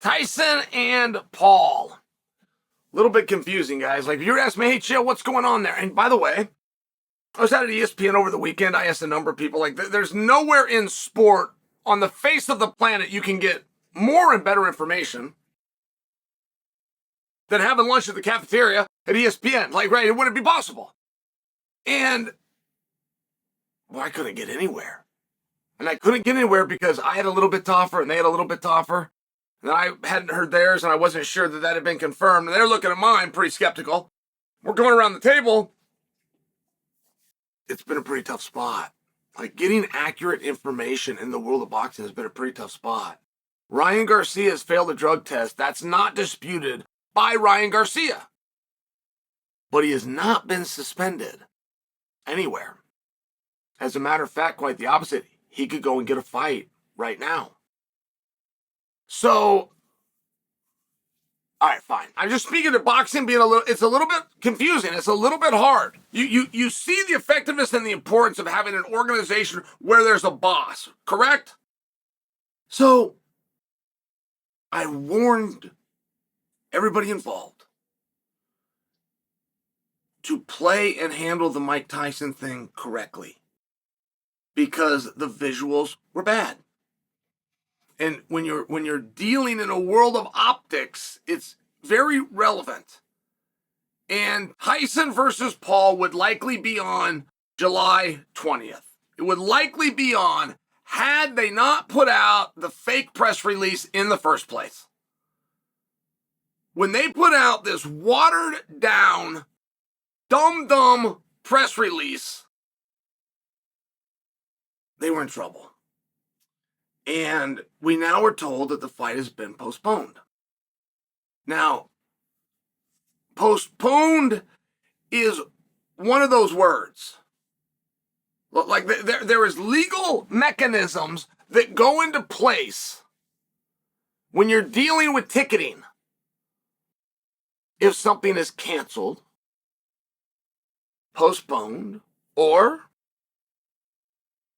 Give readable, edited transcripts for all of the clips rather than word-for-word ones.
Tyson and Paul. A little bit confusing, guys. Like, if you were to ask me, hey, Chael, what's going on there? And by the way, I was out at ESPN over the weekend. I asked a number of people, like, there's nowhere in sport on the face of the planet you can get more and better information than having lunch at the cafeteria at ESPN. Like, right, it wouldn't be possible. And, well, I couldn't get anywhere. And I couldn't get anywhere because I had a little bit tougher and they had a little bit tougher. And I hadn't heard theirs and I wasn't sure that that had been confirmed. And they're looking at mine pretty skeptical. We're going around the table. It's been a pretty tough spot. Like, getting accurate information in the world of boxing has been a pretty tough spot. Ryan Garcia has failed a drug test. That's not disputed by Ryan Garcia. But he has not been suspended anywhere. As a matter of fact, quite the opposite. He could go and get a fight right now. So, all right, fine. I'm just speaking to boxing being it's a little bit confusing. It's a little bit hard. You see the effectiveness and the importance of having an organization where there's a boss, correct? So, I warned everybody involved to play and handle the Mike Tyson thing correctly because the visuals were bad. And when you're dealing in a world of optics, it's very relevant. And Tyson versus Paul would likely be on July 20th. It would likely be on had they not put out the fake press release in the first place. When they put out this watered down, dumb press release, they were in trouble. And we now are told that the fight has been postponed. Now, postponed is one of those words. Like, there is legal mechanisms that go into place when you're dealing with ticketing. If something is canceled, postponed, or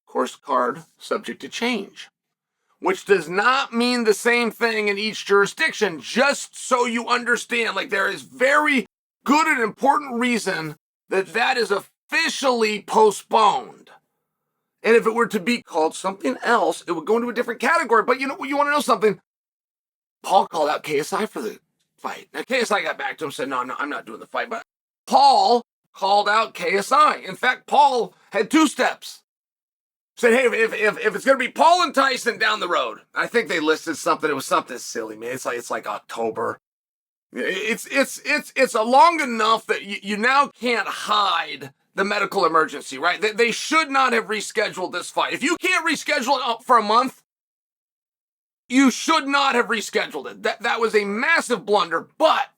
course card subject to change. Which does not mean the same thing in each jurisdiction, just so you understand. Like, there is very good and important reason that that is officially postponed. And if it were to be called something else, it would go into a different category. But you want to know something? Paul called out KSI for the fight. Now, KSI got back to him and said, no, I'm not doing the fight. But Paul called out KSI. In fact, Paul had two steps. Said, hey, if it's going to be Paul and Tyson down the road, I think they listed something. It was something silly, man. It's like October. It's a long enough that you now can't hide the medical emergency, right? They should not have rescheduled this fight. If you can't reschedule it for a month, you should not have rescheduled it. That was a massive blunder. But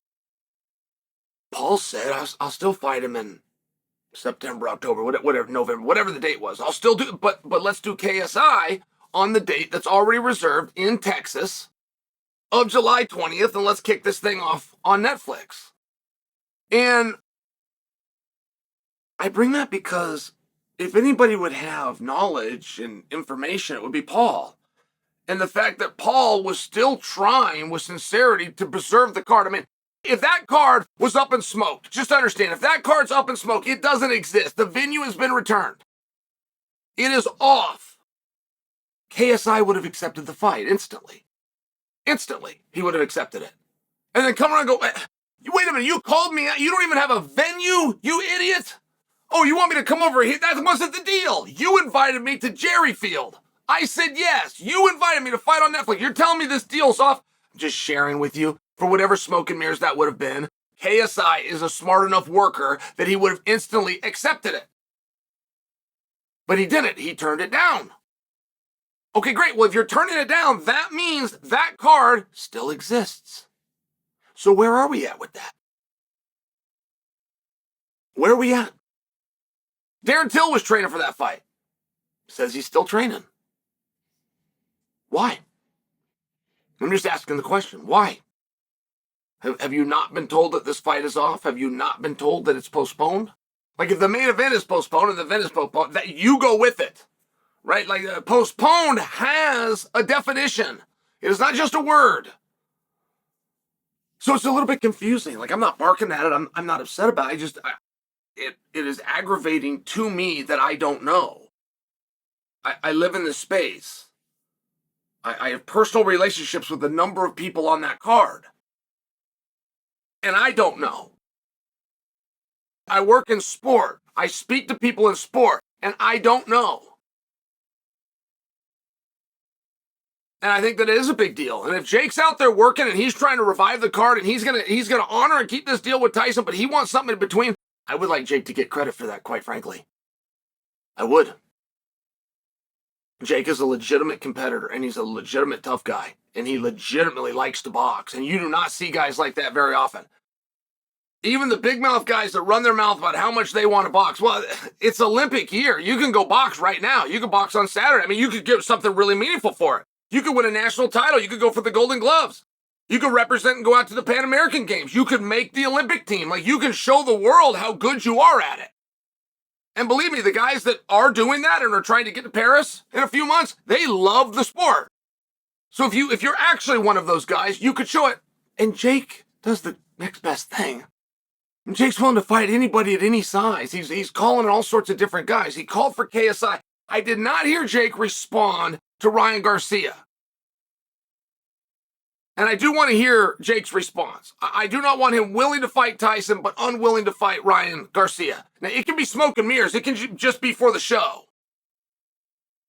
Paul said, I'll still fight him in September, October, whatever, November, whatever the date was. I'll still do it, but let's do KSI on the date that's already reserved in Texas of July 20th, and let's kick this thing off on Netflix. And I bring that because if anybody would have knowledge and information, it would be Paul. And the fact that Paul was still trying with sincerity to preserve the card. I mean, if that card was up in smoke, just understand, if that card's up in smoke, it doesn't exist. The venue has been returned. It is off. KSI would have accepted the fight instantly. Instantly, he would have accepted it. And then come around and go, wait a minute, you called me out? You don't even have a venue, you idiot? Oh, you want me to come over here? That wasn't the deal. You invited me to Jerry Field. I said yes. You invited me to fight on Netflix. You're telling me this deal's off? I'm just sharing with you. For whatever smoke and mirrors that would have been, KSI is a smart enough worker that he would have instantly accepted it. But he didn't. He turned it down. Okay, great. Well, if you're turning it down, that means that card still exists. So where are we at with that? Where are we at? Darren Till was training for that fight. Says he's still training. Why? I'm just asking the question. Why? Have you not been told that this fight is off? Have you not been told that it's postponed? Like, if the main event is postponed and the event is postponed, that you go with it, right? Like, postponed has a definition. It is not just a word. So it's a little bit confusing. Like, I'm not barking at it. I'm not upset about it. It is aggravating to me that I don't know. I live in this space. I have personal relationships with a number of people on that card. And I don't know. I work in sport. I speak to people in sport, and I don't know. And I think that it is a big deal. And if Jake's out there working and he's trying to revive the card and he's gonna honor and keep this deal with Tyson, but he wants something in between, I would like Jake to get credit for that, quite frankly. I would. Jake is a legitimate competitor, and he's a legitimate tough guy, and he legitimately likes to box, and you do not see guys like that very often. Even the big mouth guys that run their mouth about how much they want to box. Well, it's Olympic year. You can go box right now. You can box on Saturday. I mean, you could give something really meaningful for it. You could win a national title. You could go for the Golden Gloves. You could represent and go out to the Pan American Games. You could make the Olympic team. Like, you can show the world how good you are at it. And believe me, the guys that are doing that and are trying to get to Paris in a few months, they love the sport. So if you're actually one of those guys, you could show it. And Jake does the next best thing. And Jake's willing to fight anybody at any size. He's calling all sorts of different guys. He called for KSI. I did not hear Jake respond to Ryan Garcia. And I do want to hear Jake's response. I do not want him willing to fight Tyson, but unwilling to fight Ryan Garcia. Now, it can be smoke and mirrors. It can just be for the show.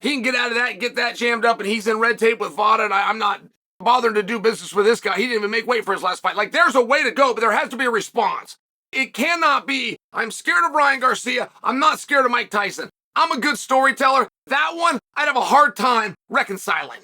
He can get out of that and get that jammed up, and he's in red tape with VADA, and I'm not bothering to do business with this guy. He didn't even make weight for his last fight. Like, there's a way to go, but there has to be a response. It cannot be, I'm scared of Ryan Garcia. I'm not scared of Mike Tyson. I'm a good storyteller. That one, I'd have a hard time reconciling.